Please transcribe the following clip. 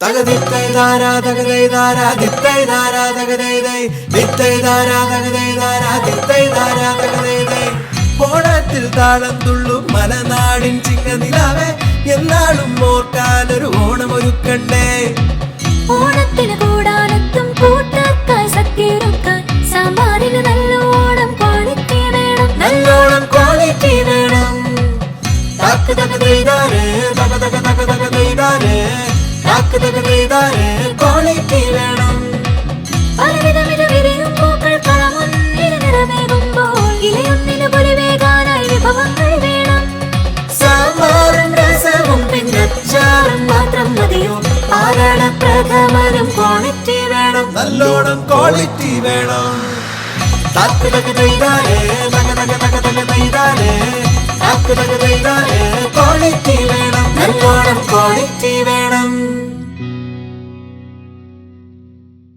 തകതിത്തൈ ധാരാ തകതൈ ധാരാ ദിത്തൈ ധാരാ തകതൈ ദൈ ദിത്തൈ ധാരാ തകതൈ ധാരാ ദിത്തൈ ധാരാ തകതൈ ദൈ. ഓണത്തിൽ താളം തുള്ളും മലനാടിൻ ചിങ്ങനിലാവേ, എന്നാളും ഓർക്കാനൊരു ഓണമൊരുക്കണ്ടേ. ഓണത്തിന് കൂടാനെത്തും കൂട്ടക്കായി സദ്യയൊരുക്കാൻ സാമ്പാറിന് നല്ലോണം ക്വാളിറ്റി വേണം, നല്ലോണം ക്വാളിറ്റി വേണം. തക തകതൈ ധാരേ തക തക തക തകതൈ ധാരേ തക തകതൈ ധാരേ ക്വാളിറ്റി വേണം. പലവിധമിത വിരിയും പൂക്കൾ കളമൊന്നിന് നിറവേകുമ്പോൾ ഇലയൊന്നിന് പൊലിവേകാനായി വിഭവങ്ങൾ വേണം. സാമ്പാറും രസവും പിന്നച്ചാറും മാത്രം മതിയോ? ആരണ പ്രഥമനും ക്വാളിറ്റി വേണം, നല്ലോണം ക്വാളിറ്റി വേണം. തക തകതൈ ധാരേ തക തക തക തകതൈ ധാരേ തക തകതൈ ധാരേ ക്വാളിറ്റി വേണം, നല്ലോണം ക്വാളിറ്റി വേണം.